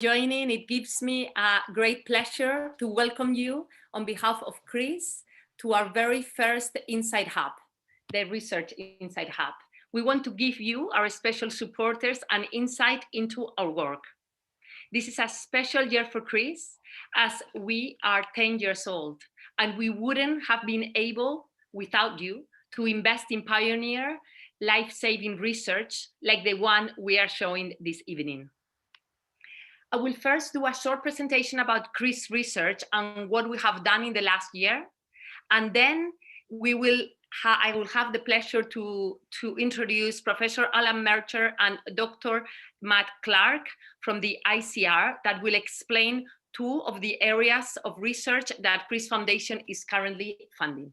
joining. It gives me a great pleasure to welcome you on behalf of Chris to our very first Insight Hub, the Research Insight Hub. We want to give you, our special supporters, an insight into our work. This is a special year for Chris, as we are 10 years old, and we wouldn't have been able, without you, to invest in pioneer, life-saving research like the one we are showing this evening. I will first do a short presentation about Chris research and what we have done in the last year, and then I will have the pleasure to introduce Professor Alan Mercer and Dr. Matt Clark from the ICR that will explain two of the areas of research that Chris Foundation is currently funding.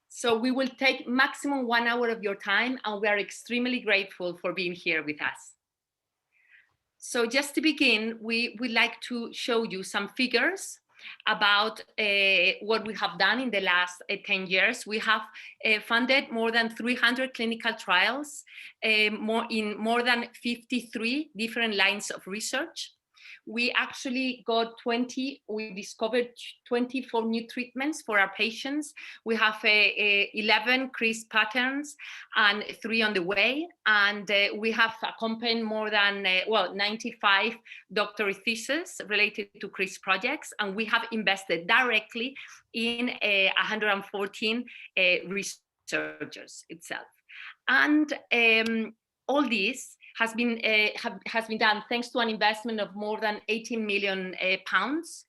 So we will take maximum 1 hour of your time, and we are extremely grateful for being here with us. So just to begin, we would like to show you some figures about what we have done in the last 10 years. We have funded more than 300 clinical trials in more than 53 different lines of research. We actually we discovered 24 new treatments for our patients. We have 11 Chris patterns and 3 on the way. And we have accompanied more than 95 doctoral theses related to Chris projects. And we have invested directly in 114 researchers itself. And all this has been done thanks to an investment of more than 18 million pounds.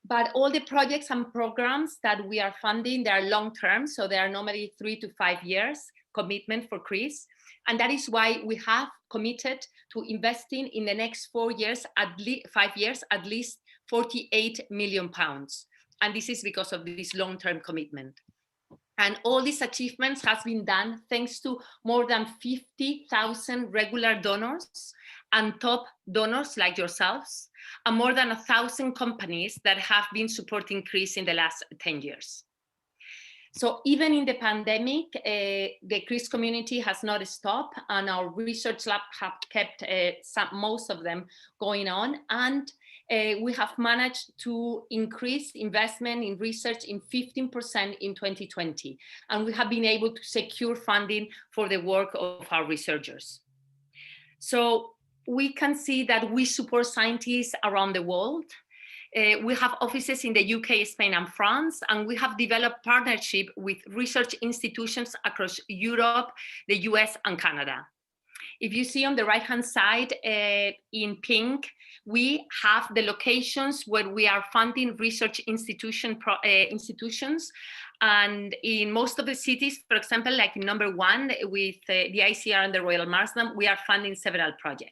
But all the projects and programs that we are funding, they are long-term, so they are normally 3 to 5 years commitment for Chris. And that is why we have committed to investing in the next 5 years, at least 48 million pounds. And this is because of this long-term commitment. And all these achievements has been done thanks to more than 50,000 regular donors and top donors like yourselves, and more than 1,000 companies that have been supporting Chris in the last 10 years. So even in the pandemic, the Chris community has not stopped, and our research lab have kept most of them going on. And we have managed to increase investment in research in 15% in 2020. And we have been able to secure funding for the work of our researchers. So we can see that we support scientists around the world. We have offices in the UK, Spain, and France, and we have developed partnership with research institutions across Europe, the US, and Canada. If you see on the right-hand side in pink, we have the locations where we are funding research institutions. And in most of the cities, for example, like in number 1 with the ICR and the Royal Marsden, we are funding several projects.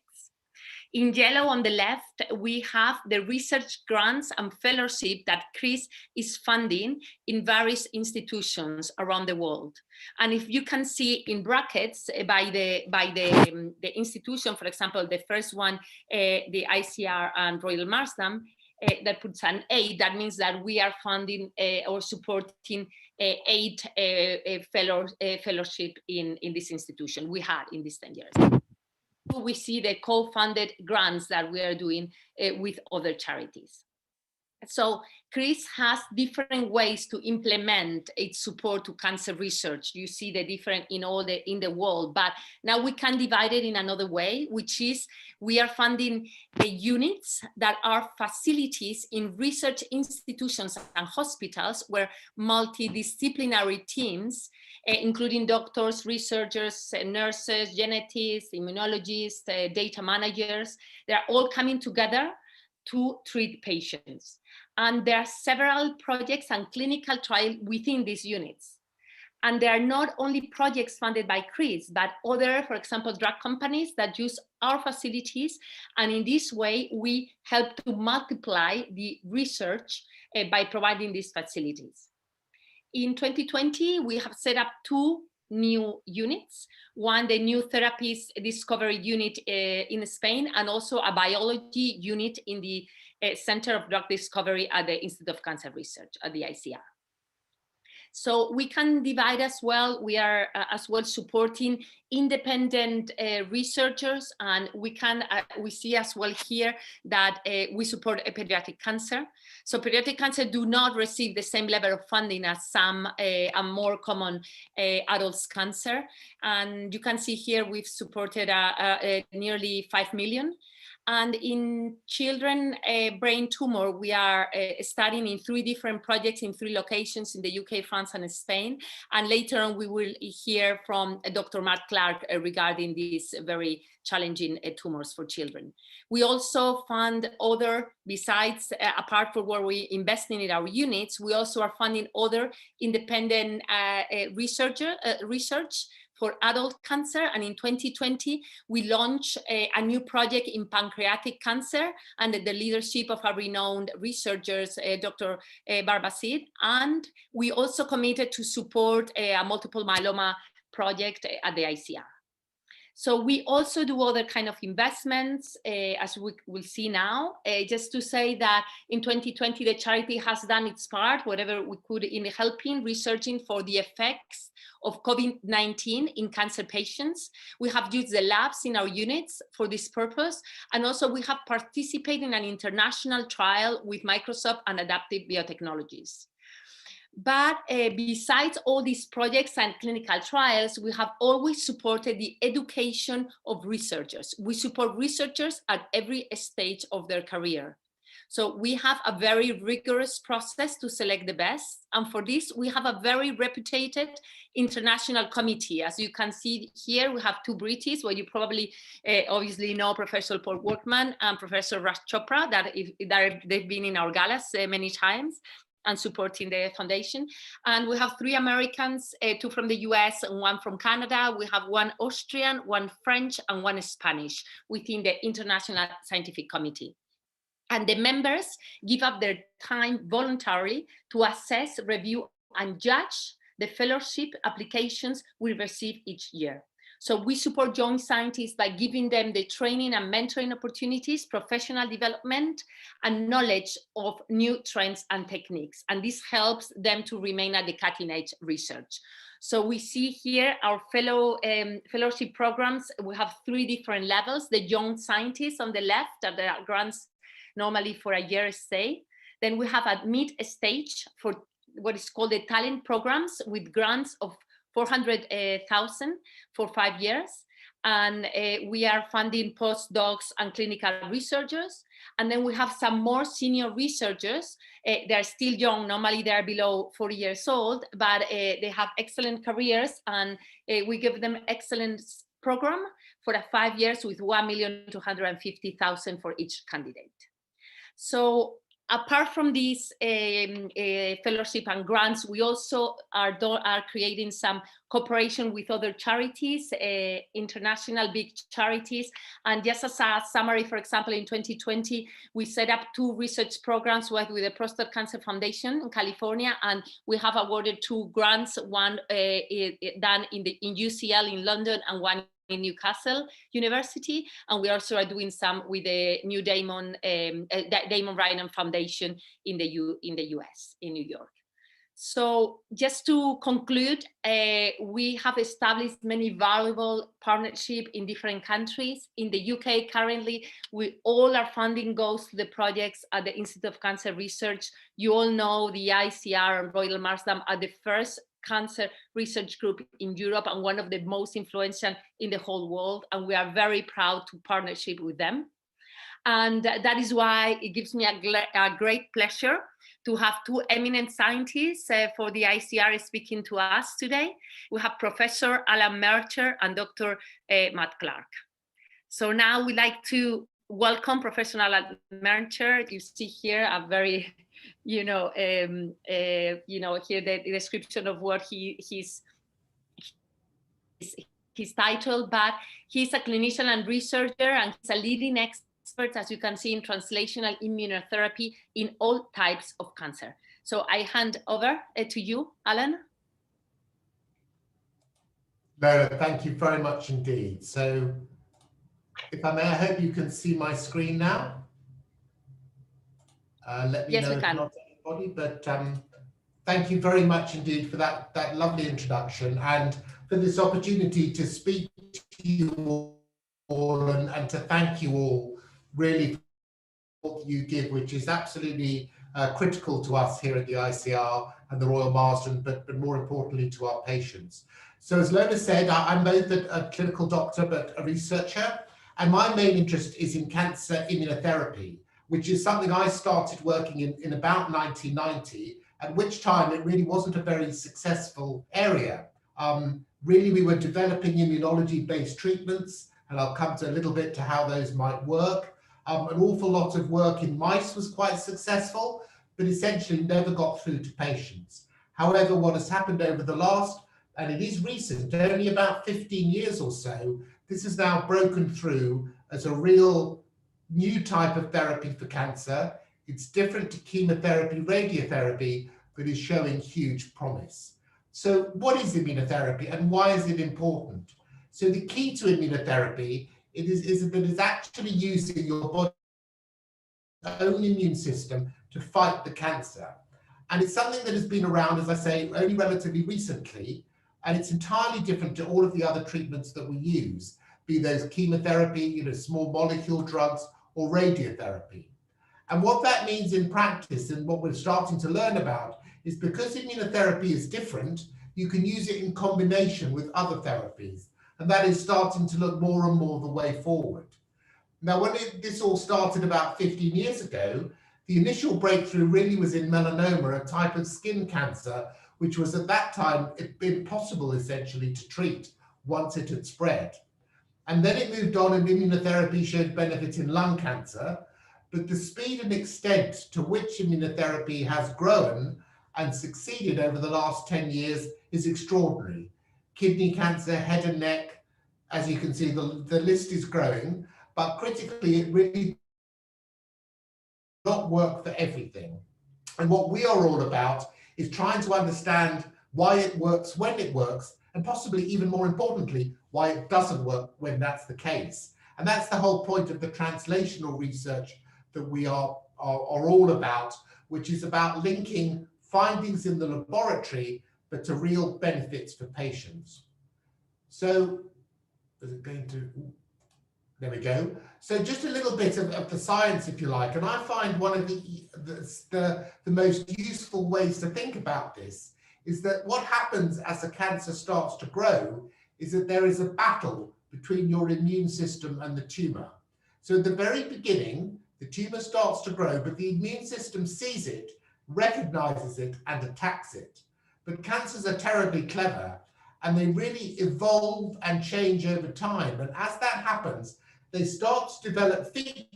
In yellow on the left, we have the research grants and fellowship that Chris is funding in various institutions around the world. And if you can see in brackets by the institution, for example, the first one, the ICR and Royal Marsden, that puts an 8, that means that we are funding or supporting 8 fellowship in this institution we had in these 10 years. We see the co-funded grants that we are doing with other charities. So Chris has different ways to implement its support to cancer research. You see the different in the world, but now we can divide it in another way, which is we are funding the units that are facilities in research institutions and hospitals where multidisciplinary teams, including doctors, researchers, nurses, geneticists, immunologists, data managers, they're all coming together to treat patients. And there are several projects and clinical trials within these units. And there are not only projects funded by Chris, but other, for example, drug companies that use our facilities. And in this way, we help to multiply the research by providing these facilities. In 2020, we have set up 2 new units. One, the new therapies discovery unit in Spain, and also a biology unit in the Center of Drug Discovery at the Institute of Cancer Research at the ICR. So we can divide as well. We are as well supporting independent researchers, and we see as well here that we support pediatric cancer. So pediatric cancer do not receive the same level of funding as some more common adults cancer. And you can see here we've supported nearly 5 million. And in children brain tumor, we are studying in 3 different projects in 3 locations in the UK, France, and Spain. And later on, we will hear from Dr. Mark Clark regarding these very challenging tumors for children. We also fund other, besides, apart from where we investing in our units, we also are funding other independent research for adult cancer. And in 2020, we launched a new project in pancreatic cancer under the leadership of our renowned researchers, Dr. Barbara Sid. And we also committed to support a multiple myeloma project at the ICR. So we also do other kind of investments, as we will see now. Just to say that in 2020, the charity has done its part, whatever we could, in helping researching for the effects of COVID-19 in cancer patients. We have used the labs in our units for this purpose. And also we have participated in an international trial with Microsoft and Adaptive Biotechnologies. But besides all these projects and clinical trials, we have always supported the education of researchers. We support researchers at every stage of their career. So we have a very rigorous process to select the best. And for this, we have a very reputed international committee. As you can see here, we have 2 British, where you probably obviously know Professor Paul Workman and Professor Raj Chopra, that they've been in our galas many times and supporting the foundation. And we have 3 Americans, 2 from the US and 1 from Canada. We have 1 Austrian, 1 French, and 1 Spanish within the International Scientific Committee. And the members give up their time voluntarily to assess, review, and judge the fellowship applications we receive each year. So we support young scientists by giving them the training and mentoring opportunities, professional development, and knowledge of new trends and techniques. And this helps them to remain at the cutting edge research. So we see here our fellowship programs. We have 3 different levels. The young scientists on the left are the grants normally for a year stay. Then we have a mid-stage for what is called the talent programs with grants of 400,000 for 5 years. And we are funding postdocs and clinical researchers. And then we have some more senior researchers. They're still young, normally they're below 40 years old, but they have excellent careers, and we give them excellent program for 5 years with 1,250,000 for each candidate. So apart from these fellowship and grants, we also are creating some cooperation with other charities, international big charities. And just as a summary, for example, in 2020, we set up 2 research programs with the Prostate Cancer Foundation in California, and we have awarded 2 grants, one done in UCL in London and one in Newcastle University, and we also are doing some with the new Damon Ryan Foundation in the US, in New York. So just to conclude, we have established many valuable partnerships in different countries. In the UK currently, all our funding goes to the projects at the Institute of Cancer Research. You all know the ICR and Royal Marsden are the first cancer research group in Europe and one of the most influential in the whole world, and we are very proud to partnership with them. And that is why it gives me a great pleasure to have 2 eminent scientists for the ICR speaking to us today. We have Professor Alan Mercer and Dr. Matt Clark. So now we'd like to welcome Professor Alan Mercer. You see here a very here the description of what his title, but he's a clinician and researcher, and he's a leading expert, as you can see, in translational immunotherapy in all types of cancer. So I hand over to you, Alan. Laura, thank you very much indeed. So if I may, I hope you can see my screen now. Let me know if not anybody, but Thank you very much indeed for that lovely introduction and for this opportunity to speak to you all and to thank you all really for what you give, which is absolutely critical to us here at the ICR and the Royal Marsden, but more importantly to our patients. So as Lona said, I'm both a clinical doctor but a researcher, and my main interest is in cancer immunotherapy, which is something I started working in about 1990, at which time it really wasn't a very successful area. Really, we were developing immunology-based treatments, and I'll come to a little bit to how those might work. An awful lot of work in mice was quite successful, but essentially never got through to patients. However, what has happened over the last, and it is recent, only about 15 years or so, this has now broken through as a real new type of therapy for cancer. It's different to chemotherapy, radiotherapy, but is showing huge promise. So what is immunotherapy and why is it important? So the key to immunotherapy is that it's actually using your body's own immune system to fight the cancer. And it's something that has been around, as I say, only relatively recently, and it's entirely different to all of the other treatments that we use, be those chemotherapy, small molecule drugs, or radiotherapy. And what that means in practice, and what we're starting to learn about, is because immunotherapy is different, you can use it in combination with other therapies. And that is starting to look more and more the way forward. Now, when this all started about 15 years ago, the initial breakthrough really was in melanoma, a type of skin cancer, which was at that time impossible essentially to treat once it had spread. And then it moved on and immunotherapy showed benefit in lung cancer, but the speed and extent to which immunotherapy has grown and succeeded over the last 10 years is extraordinary. Kidney cancer, head and neck, as you can see, the list is growing, but critically, it really does not work for everything. And what we are all about is trying to understand why it works when it works, and possibly even more importantly, why it doesn't work when that's the case. And that's the whole point of the translational research that we are all about, which is about linking findings in the laboratory, but to real benefits for patients. So, is it going to, there we go. So just a little bit of the science, if you like, and I find one of the most useful ways to think about this is that what happens as a cancer starts to grow is that there is a battle between your immune system and the tumor. So at the very beginning, the tumor starts to grow, but the immune system sees it, recognizes it, and attacks it. But cancers are terribly clever, and they really evolve and change over time. And as that happens, they start to develop features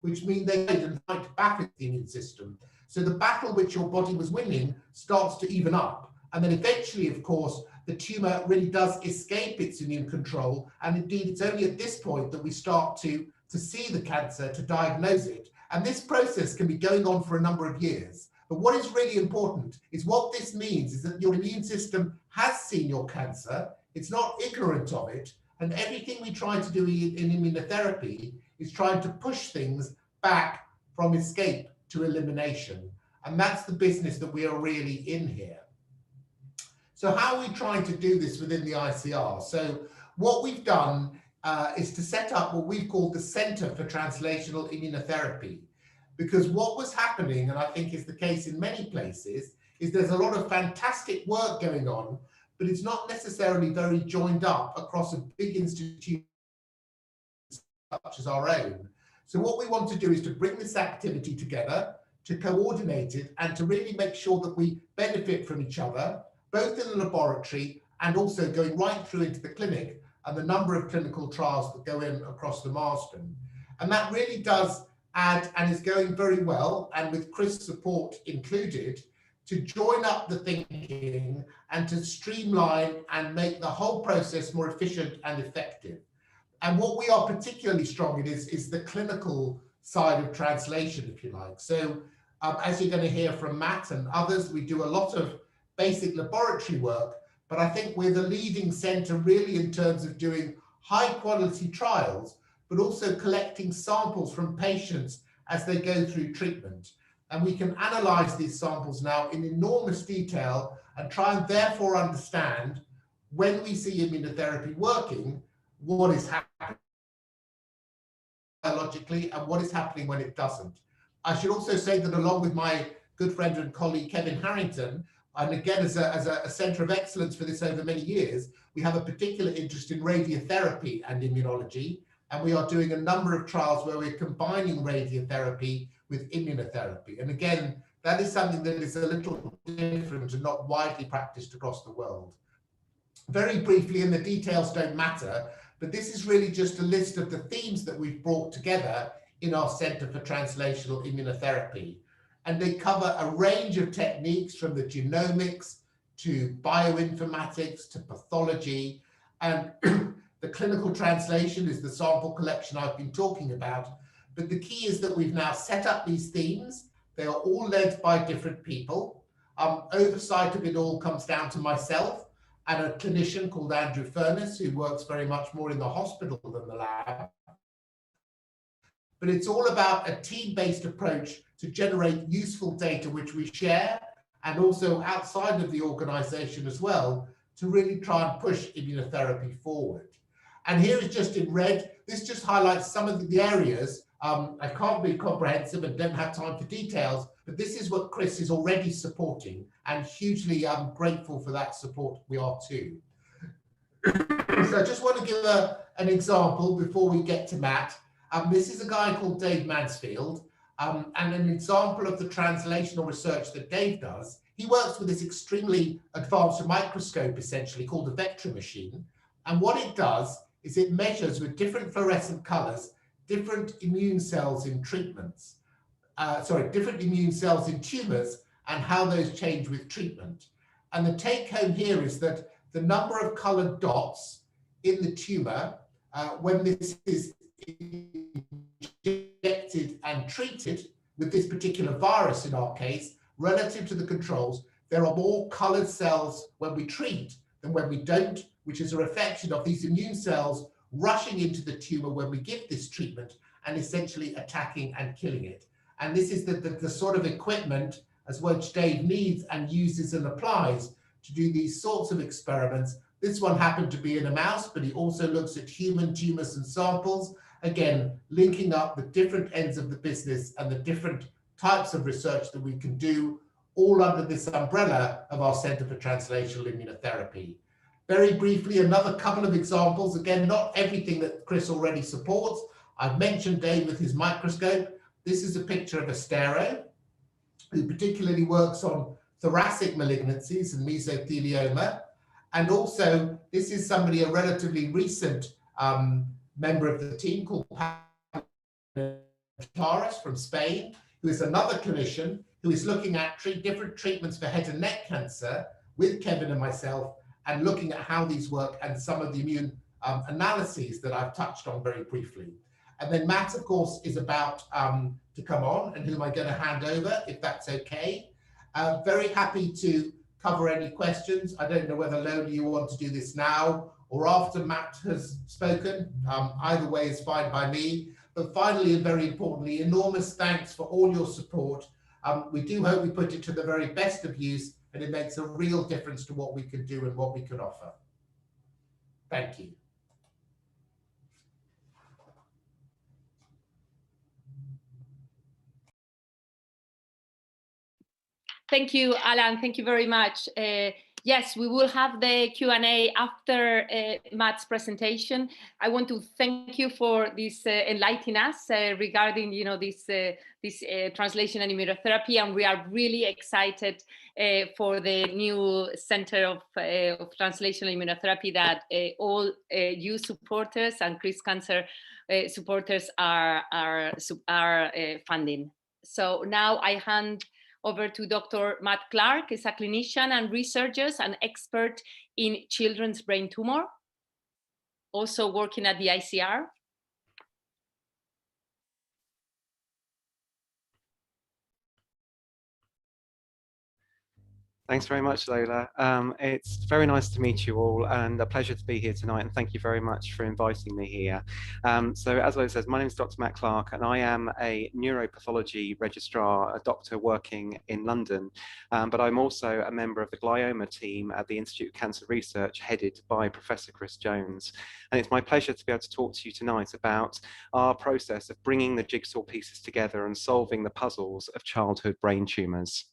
which mean they can fight back at the immune system. So the battle which your body was winning starts to even up. And then eventually, of course, the tumor really does escape its immune control. And indeed, it's only at this point that we start to see the cancer, to diagnose it. And this process can be going on for a number of years. But what is really important is what this means is that your immune system has seen your cancer, it's not ignorant of it, and everything we try to do in immunotherapy is trying to push things back from escape to elimination. And that's the business that we are really in here. So how are we trying to do this within the ICR? So what we've done is to set up what we've called the Center for Translational Immunotherapy. Because what was happening, and I think is the case in many places, is there's a lot of fantastic work going on, but it's not necessarily very joined up across a big institution such as our own. So what we want to do is to bring this activity together, to coordinate it, and to really make sure that we benefit from each other, both in the laboratory and also going right through into the clinic and the number of clinical trials that go in across the Marsden. And that really does add, and is going very well, and with Chris' support included, to join up the thinking and to streamline and make the whole process more efficient and effective. And what we are particularly strong in is the clinical side of translation, if you like. So as you're going to hear from Matt and others, we do a lot of basic laboratory work, but I think we're the leading center really in terms of doing high quality trials, but also collecting samples from patients as they go through treatment. And we can analyze these samples now in enormous detail and try and therefore understand when we see immunotherapy working, what is happening biologically and what is happening when it doesn't. I should also say that along with my good friend and colleague Kevin Harrington, and again as a centre of excellence for this over many years, we have a particular interest in radiotherapy and immunology, and we are doing a number of trials where we're combining radiotherapy with immunotherapy. And again, that is something that is a little different and not widely practiced across the world. Very briefly, and the details don't matter, but this is really just a list of the themes that we've brought together in our Centre for Translational Immunotherapy. And they cover a range of techniques from the genomics to bioinformatics to pathology. And the clinical translation is the sample collection I've been talking about. But the key is that we've now set up these themes. They are all led by different people. Oversight of it all comes down to myself and a clinician called Andrew Furness, who works very much more in the hospital than the lab. But it's all about a team-based approach to generate useful data which we share, and also outside of the organization as well, to really try and push immunotherapy forward. And here is just in red, this just highlights some of the areas. I can't be comprehensive and don't have time for details, but this is what Chris is already supporting, and hugely grateful for that support. We are too. So I just want to give an example before we get to Matt. This is a guy called Dave Mansfield, and an example of the translational research that Dave does. He works with this extremely advanced microscope, essentially called a Vectra machine. And what it does is it measures with different fluorescent colors, different immune cells in treatments, different immune cells in tumors and how those change with treatment. And the take home here is that the number of colored dots in the tumor, when this is injected and treated with this particular virus in our case, relative to the controls, there are more colored cells when we treat than when we don't, which is a reflection of these immune cells rushing into the tumor when we give this treatment and essentially attacking and killing it. And this is the sort of equipment as which Dave needs and uses and applies to do these sorts of experiments. This one happened to be in a mouse, but he also looks at human tumors and samples, again, linking up the different ends of the business and the different types of research that we can do, all under this umbrella of our Centre for Translational Immunotherapy. Very briefly, another couple of examples. Again, not everything that Chris already supports. I've mentioned Dave with his microscope. This is a picture of Estero, who particularly works on thoracic malignancies and mesothelioma. And also, this is somebody, a relatively recent member of the team called Taras from Spain, who is another clinician who is looking at different treatments for head and neck cancer with Kevin and myself, and looking at how these work and some of the immune analyses that I've touched on very briefly. And then Matt, of course, is about to come on, and whom I'm going to hand over, if that's okay. Very happy to cover any questions. I don't know whether, Lola, you want to do this now or after Matt has spoken. Either way is fine by me. But finally, and very importantly, enormous thanks for all your support. We do hope we put it to the very best of use, and it makes a real difference to what we can do and what we can offer. Thank you. Thank you, Alan. Thank you very much. Yes, we will have the Q&A after Matt's presentation. I want to thank you for this enlightening us regarding, this translation and immunotherapy, and we are really excited for the new Center of Translational Immunotherapy that all you supporters and Chris Cancer supporters are funding. So now I hand over to Dr. Matt Clark, is a clinician and researcher and expert in children's brain tumor, also working at the ICR. Thanks very much, Lola. It's very nice to meet you all and a pleasure to be here tonight. And thank you very much for inviting me here. So as Lola says, my name is Dr. Matt Clark and I am a neuropathology registrar, a doctor working in London. But I'm also a member of the glioma team at the Institute of Cancer Research headed by Professor Chris Jones. And it's my pleasure to be able to talk to you tonight about our process of bringing the jigsaw pieces together and solving the puzzles of childhood brain tumours.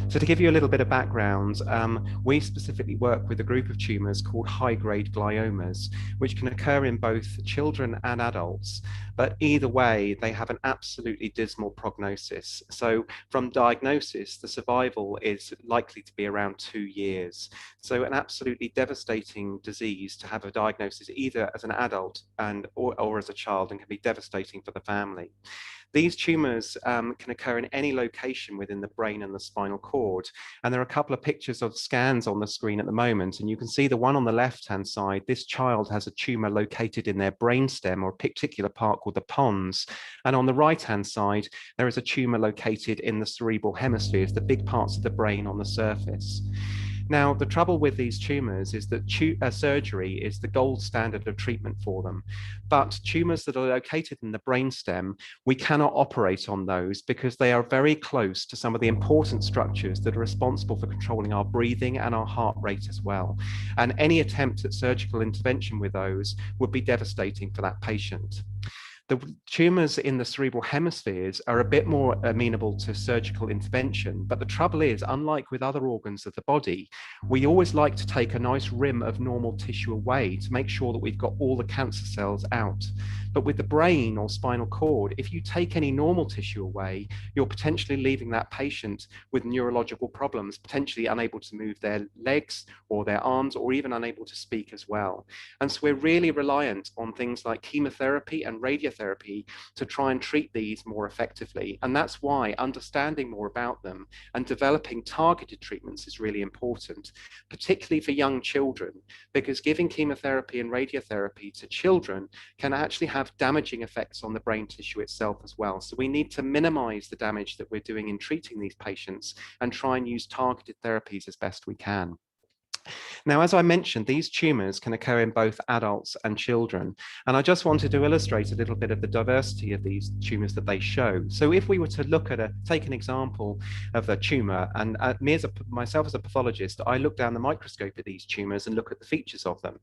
So to give you a little bit of background, we specifically work with a group of tumours called high-grade gliomas, which can occur in both children and adults. But either way, they have an absolutely dismal prognosis. So from diagnosis, the survival is likely to be around 2 years. So an absolutely devastating disease to have a diagnosis either as an adult or as a child, and can be devastating for the family. These tumours can occur in any location within the brain and the spinal cord. And there are a couple of pictures of scans on the screen at the moment. And you can see the one on the left-hand side, this child has a tumour located in their brainstem or a particular part called the pons. And on the right-hand side, there is a tumour located in the cerebral hemispheres, the big parts of the brain on the surface. Now, the trouble with these tumours is that surgery is the gold standard of treatment for them. But tumours that are located in the brainstem, we cannot operate on those because they are very close to some of the important structures that are responsible for controlling our breathing and our heart rate as well. And any attempt at surgical intervention with those would be devastating for that patient. The tumours in the cerebral hemispheres are a bit more amenable to surgical intervention, but the trouble is, unlike with other organs of the body, we always like to take a nice rim of normal tissue away to make sure that we've got all the cancer cells out. But with the brain or spinal cord, if you take any normal tissue away, you're potentially leaving that patient with neurological problems, potentially unable to move their legs or their arms, or even unable to speak as well. And so we're really reliant on things like chemotherapy and radiotherapy to try and treat these more effectively. And that's why understanding more about them and developing targeted treatments is really important, particularly for young children, because giving chemotherapy and radiotherapy to children can actually have damaging effects on the brain tissue itself as well. So we need to minimize the damage that we're doing in treating these patients and try and use targeted therapies as best we can. Now, as I mentioned, these tumours can occur in both adults and children. And I just wanted to illustrate a little bit of the diversity of these tumours that they show. So if we were to look at take an example of a tumour, and myself as a pathologist, I look down the microscope at these tumours and look at the features of them.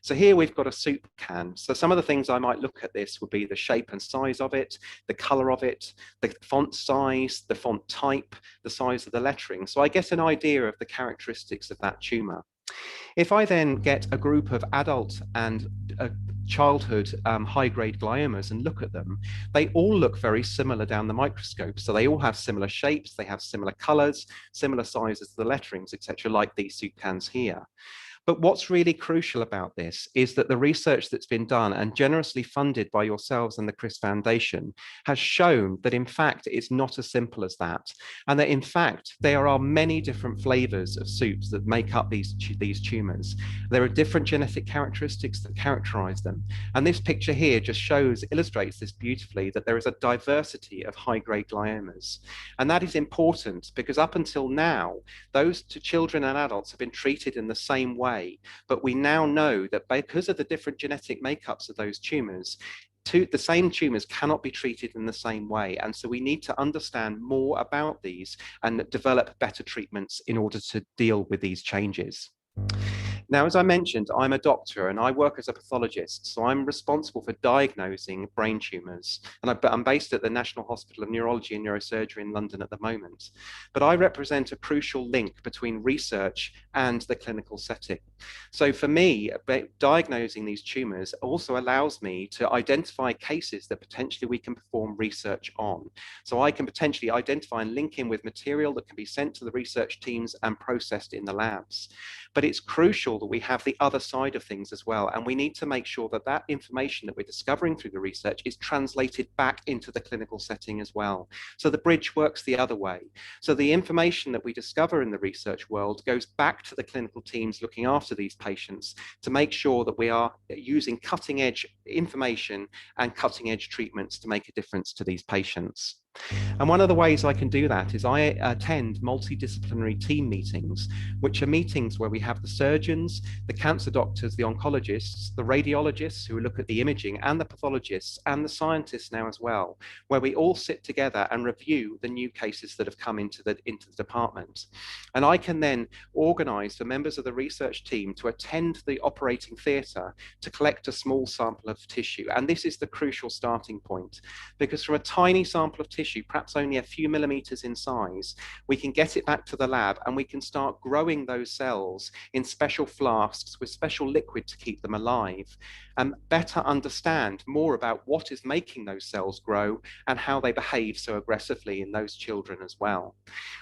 So here we've got a soup can. So some of the things I might look at this would be the shape and size of it, the colour of it, the font size, the font type, the size of the lettering. So I get an idea of the characteristics of that tumour. If I then get a group of adult and childhood high-grade gliomas and look at them, they all look very similar down the microscope. So they all have similar shapes, they have similar colors, similar sizes of the letterings, etc., like these soup cans here. But what's really crucial about this is that the research that's been done and generously funded by yourselves and the Chris Foundation has shown that in fact it's not as simple as that, and that in fact there are many different flavors of soups that make up these tumors. There are different genetic characteristics that characterize them, and this picture here just illustrates this beautifully, that there is a diversity of high-grade gliomas. And that is important because up until now, those children and adults have been treated in the same way. But we now know that because of the different genetic makeups of those tumors, the same tumors cannot be treated in the same way. And so we need to understand more about these and develop better treatments in order to deal with these changes. Now, as I mentioned, I'm a doctor and I work as a pathologist, so I'm responsible for diagnosing brain tumours. And I'm based at the National Hospital of Neurology and Neurosurgery in London at the moment. But I represent a crucial link between research and the clinical setting. So for me, diagnosing these tumours also allows me to identify cases that potentially we can perform research on. So I can potentially identify and link in with material that can be sent to the research teams and processed in the labs. But it's crucial that we have the other side of things as well. And we need to make sure that that information that we're discovering through the research is translated back into the clinical setting as well. So the bridge works the other way. So the information that we discover in the research world goes back to the clinical teams looking after these patients to make sure that we are using cutting edge information and cutting edge treatments to make a difference to these patients. And one of the ways I can do that is I attend multidisciplinary team meetings, which are meetings where we have the surgeons, the cancer doctors, the oncologists, the radiologists who look at the imaging, and the pathologists, and the scientists now as well, where we all sit together and review the new cases that have come into the department. And I can then organize for members of the research team to attend the operating theatre to collect a small sample of tissue. And this is the crucial starting point, because from a tiny sample of tissue, perhaps only a few millimeters in size, we can get it back to the lab and we can start growing those cells in special flasks with special liquid to keep them alive, and better understand more about what is making those cells grow and how they behave so aggressively in those children as well.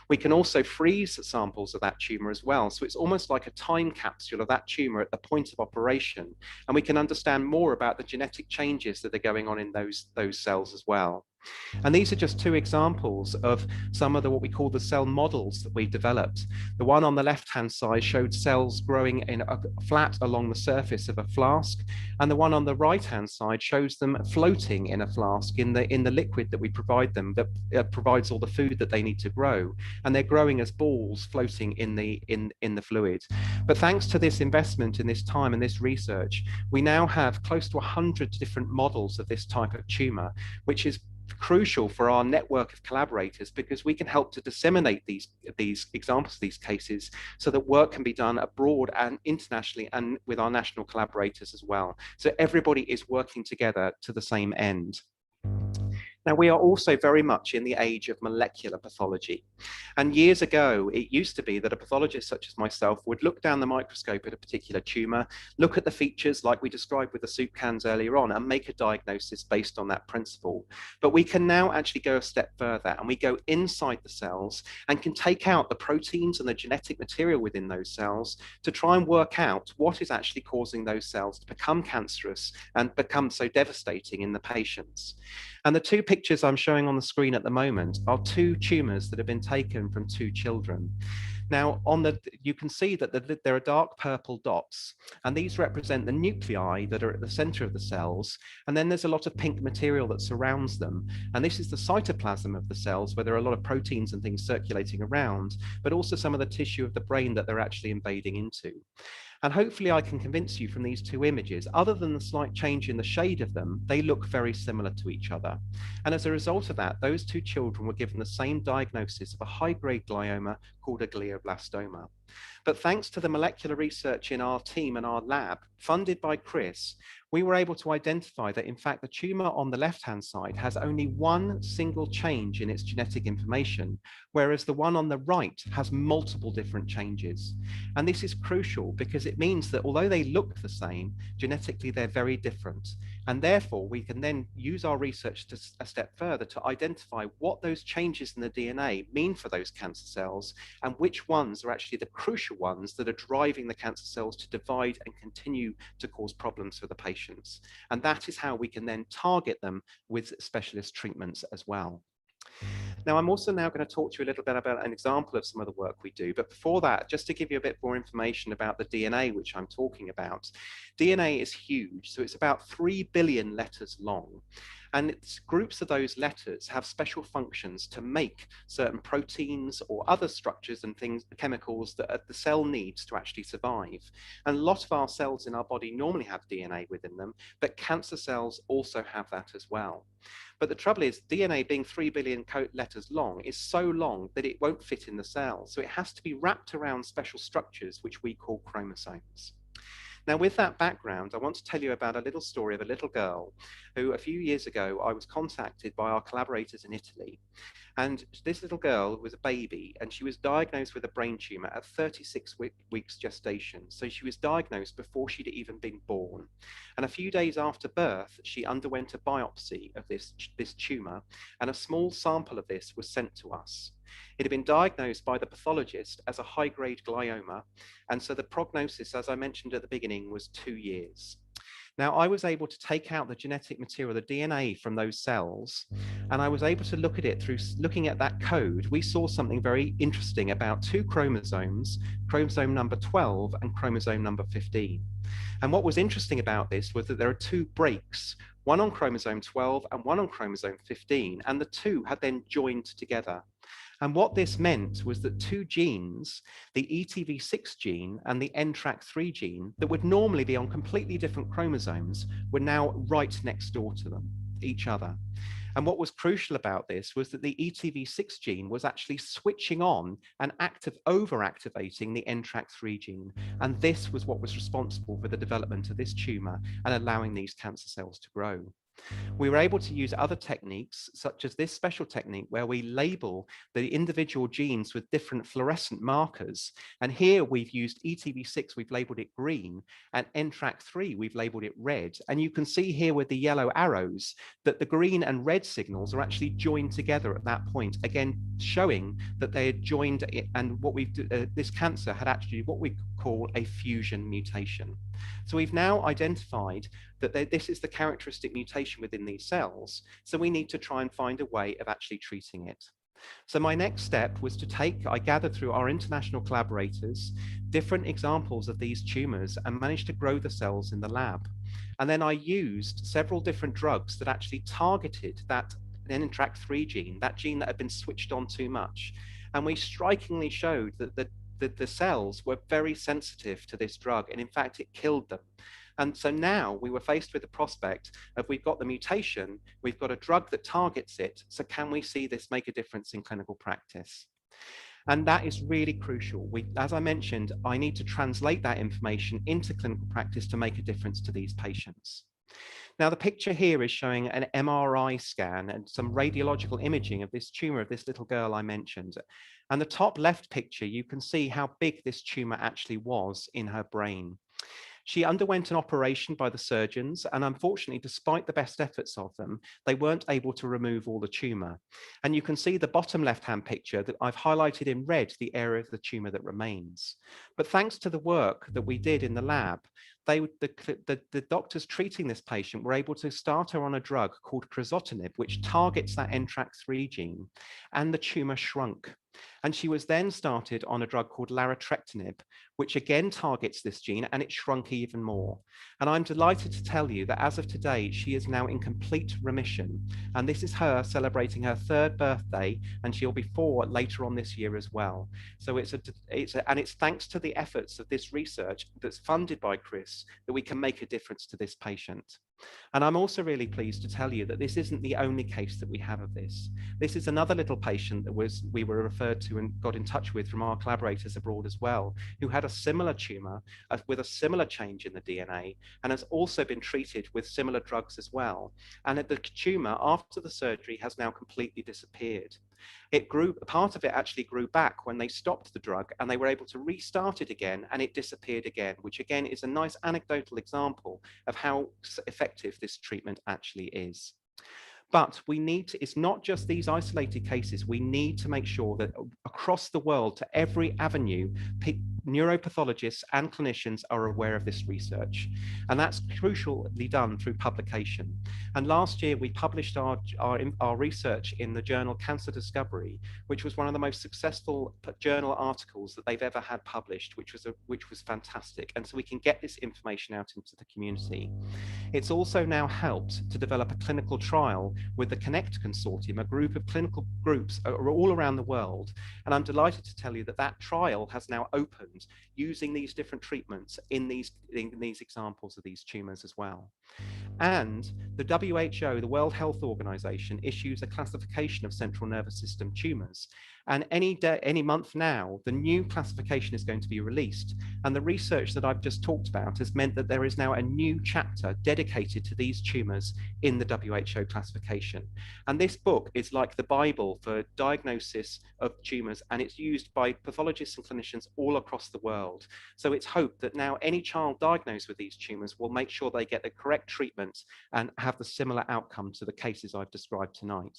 We can also freeze samples of that tumor as well. So it's almost like a time capsule of that tumor at the point of operation. And we can understand more about the genetic changes that are going on in those cells as well. And these are just two examples of some of what we call the cell models that we've developed. The one on the left-hand side showed cells growing in a flat along the surface of a flask, and the one on the right-hand side shows them floating in a flask in the liquid that we provide them, that provides all the food that they need to grow, and they're growing as balls floating in the fluid. But thanks to this investment in this time and this research, we now have close to 100 different models of this type of tumor, which is crucial for our network of collaborators, because we can help to disseminate these examples, these cases, so that work can be done abroad and internationally and with our national collaborators as well. So everybody is working together to the same end. Now, we are also very much in the age of molecular pathology. And years ago, it used to be that a pathologist such as myself would look down the microscope at a particular tumor, look at the features like we described with the soup cans earlier on, and make a diagnosis based on that principle. But we can now actually go a step further, and we go inside the cells and can take out the proteins and the genetic material within those cells to try and work out what is actually causing those cells to become cancerous and become so devastating in the patients. And the two pictures I'm showing on the screen at the moment are two tumors that have been taken from two children. Now, you can see that there are dark purple dots, and these represent the nuclei that are at the center of the cells. And then there's a lot of pink material that surrounds them. And this is the cytoplasm of the cells, where there are a lot of proteins and things circulating around, but also some of the tissue of the brain that they're actually invading into. And hopefully I can convince you from these two images, other than the slight change in the shade of them, they look very similar to each other. And as a result of that, those two children were given the same diagnosis of a high-grade glioma called a glioblastoma. But thanks to the molecular research in our team and our lab, funded by Chris, we were able to identify that, in fact, the tumor on the left-hand side has only one single change in its genetic information, whereas the one on the right has multiple different changes. And this is crucial because it means that although they look the same, genetically they're very different. And therefore, we can then use our research to a step further to identify what those changes in the DNA mean for those cancer cells, and which ones are actually the crucial ones that are driving the cancer cells to divide and continue to cause problems for the patients. And that is how we can then target them with specialist treatments as well. Now, I'm also now going to talk to you a little bit about an example of some of the work we do. But before that, just to give you a bit more information about the DNA, which I'm talking about. DNA is huge, so it's about 3 billion letters long. And it's groups of those letters have special functions to make certain proteins or other structures and things, chemicals that the cell needs to actually survive. And a lot of our cells in our body normally have DNA within them, but cancer cells also have that as well. But the trouble is, DNA being 3 billion letters long is so long that it won't fit in the cell. So it has to be wrapped around special structures, which we call chromosomes. Now, with that background, I want to tell you about a little story of a little girl who a few years ago, I was contacted by our collaborators in Italy. And this little girl was a baby, and she was diagnosed with a brain tumor at 36 weeks gestation. So she was diagnosed before she'd even been born. And a few days after birth, she underwent a biopsy of this tumor, and a small sample of this was sent to us. It had been diagnosed by the pathologist as a high-grade glioma, and so the prognosis, as I mentioned at the beginning, was 2 years. Now, I was able to take out the genetic material, the DNA from those cells, and I was able to look at it through looking at that code. We saw something very interesting about 2 chromosomes, chromosome number 12 and chromosome number 15. And what was interesting about this was that there are 2 breaks one on chromosome 12 and one on chromosome 15, and the two had then joined together. And what this meant was that two genes, the ETV6 gene and the NTRK3 gene, that would normally be on completely different chromosomes, were now right next door to them, each other. And what was crucial about this was that the ETV6 gene was actually switching on and overactivating the NTRK3 gene. And this was what was responsible for the development of this tumor and allowing these cancer cells to grow. We were able to use other techniques, such as this special technique where we label the individual genes with different fluorescent markers. And here we've used ETV6, we've labeled it green, and NTRK3, we've labeled it red. And you can see here with the yellow arrows that the green and red signals are actually joined together at that point, again, showing that they had joined and what this cancer had actually what we call a fusion mutation. So we've now identified that this is the characteristic mutation within these cells. So we need to try and find a way of actually treating it. So my next step was I gathered through our international collaborators, different examples of these tumors and managed to grow the cells in the lab. And then I used several different drugs that actually targeted that NTRK3 gene, that gene that had been switched on too much. And we strikingly showed that the cells were very sensitive to this drug, and in fact, it killed them. And so now we were faced with the prospect of we've got the mutation, we've got a drug that targets it, so can we see this make a difference in clinical practice? And that is really crucial. As I mentioned, I need to translate that information into clinical practice to make a difference to these patients. Now, the picture here is showing an MRI scan and some radiological imaging of this tumor of this little girl I mentioned. And the top left picture, you can see how big this tumor actually was in her brain. She underwent an operation by the surgeons, and unfortunately, despite the best efforts of them, they weren't able to remove all the tumor. And you can see the bottom left-hand picture that I've highlighted in red, the area of the tumor that remains. But thanks to the work that we did in the lab, the doctors treating this patient were able to start her on a drug called crizotinib, which targets that NTRK3 gene, and the tumor shrunk. And she was then started on a drug called larotrectinib, which again targets this gene, and it shrunk even more. And I'm delighted to tell you that as of today, she is now in complete remission. And this is her celebrating her 3rd birthday, and she'll be 4 later on this year as well. So it's thanks to the efforts of this research that's funded by Chris that we can make a difference to this patient. And I'm also really pleased to tell you that this isn't the only case that we have of this. This is another little patient that we were referred to and got in touch with from our collaborators abroad as well, who had a similar tumor with a similar change in the DNA and has also been treated with similar drugs as well. And the tumor after the surgery has now completely disappeared. Part of it actually grew back when they stopped the drug, and they were able to restart it again, and it disappeared again, which again is a nice anecdotal example of how effective this treatment actually is. But it's not just these isolated cases. We need to make sure that across the world, to every avenue, neuropathologists and clinicians are aware of this research. And that's crucially done through publication. And last year, we published our research in the journal Cancer Discovery, which was one of the most successful journal articles that they've ever had published, which was fantastic. And so we can get this information out into the community. It's also now helped to develop a clinical trial with the CONNECT Consortium, a group of clinical groups all around the world. And I'm delighted to tell you that that trial has now opened using these different treatments in these examples of these tumors as well. And the WHO, the World Health Organization, issues a classification of central nervous system tumors. And any month now, the new classification is going to be released. And the research that I've just talked about has meant that there is now a new chapter dedicated to these tumors in the WHO classification. And this book is like the Bible for diagnosis of tumors, and it's used by pathologists and clinicians all across the world. So it's hoped that now any child diagnosed with these tumors will make sure they get the correct treatment and have the similar outcome to the cases I've described tonight.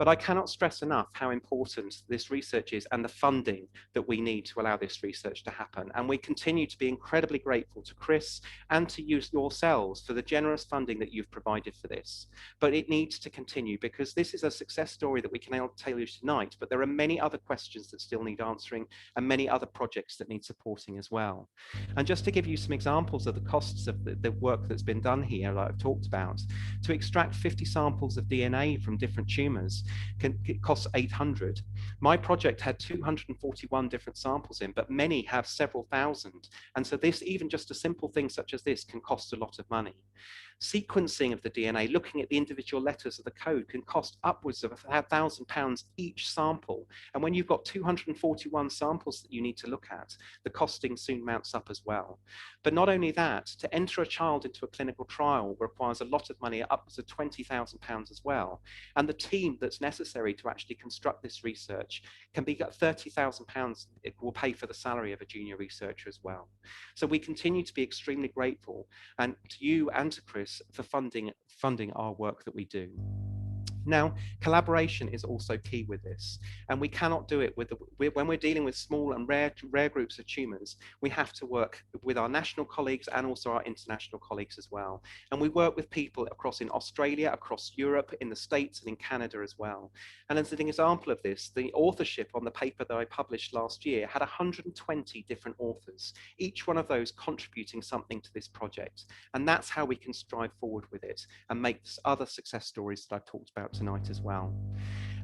But I cannot stress enough how important this research is and the funding that we need to allow this research to happen. And we continue to be incredibly grateful to Chris and to you yourselves for the generous funding that you've provided for this. But it needs to continue, because this is a success story that we can tell you tonight, but there are many other questions that still need answering and many other projects that need supporting as well. And just to give you some examples of the costs of the work that's been done here, like I've talked about, to extract 50 samples of DNA from different tumors it costs 800. My project had 241 different samples in, but many have several thousand. And so this, even just a simple thing such as this, can cost a lot of money. Sequencing of the DNA, looking at the individual letters of the code, can cost upwards of £1,000 each sample. And when you've got 241 samples that you need to look at, the costing soon mounts up as well. But not only that, to enter a child into a clinical trial requires a lot of money, upwards of £20,000 as well. And the team that's necessary to actually construct this research can be £30,000. It will pay for the salary of a junior researcher as well. So we continue to be extremely grateful, and to you and to Chris, for funding our work that we do. Now, collaboration is also key with this, and we cannot do it when we're dealing with small and rare groups of tumours. We have to work with our national colleagues and also our international colleagues as well. And we work with people across in Australia, across Europe, in the States, and in Canada as well. And as an example of this, the authorship on the paper that I published last year had 120 different authors, each one of those contributing something to this project. And that's how we can strive forward with it and make other success stories that I've talked about tonight as well.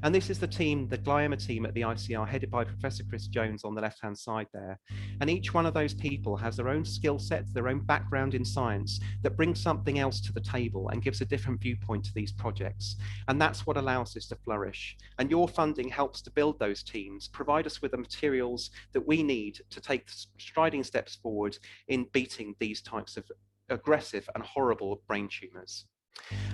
And this is the team, the glioma team at the ICR, headed by Professor Chris Jones on the left-hand side there. And each one of those people has their own skill sets, their own background in science that brings something else to the table and gives a different viewpoint to these projects. And that's what allows this to flourish. And your funding helps to build those teams, provide us with the materials that we need to take striding steps forward in beating these types of aggressive and horrible brain tumors.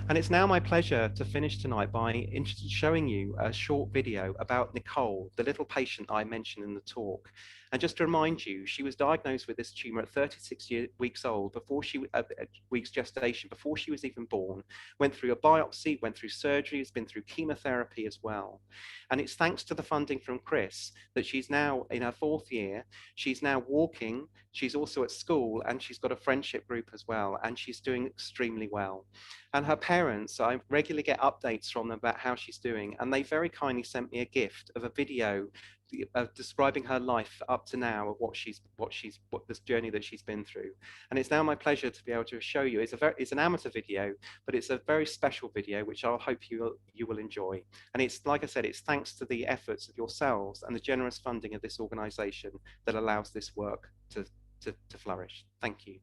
And it's now my pleasure to finish tonight by showing you a short video about Nicole, the little patient I mentioned in the talk. And just to remind you, she was diagnosed with this tumor at 36 weeks old, weeks gestation, before she was even born, went through a biopsy, went through surgery, has been through chemotherapy as well. And it's thanks to the funding from Chris that she's now in her 4th year. She's now walking, she's also at school, and she's got a friendship group as well, and she's doing extremely well. And her parents, I regularly get updates from them about how she's doing, and they very kindly sent me a gift of a video describing her life up to now, of what this journey that she's been through. And it's now my pleasure to be able to show you. It's an amateur video, but it's a very special video which I hope you will enjoy. And it's, like I said, it's thanks to the efforts of yourselves and the generous funding of this organization that allows this work to flourish. Thank you.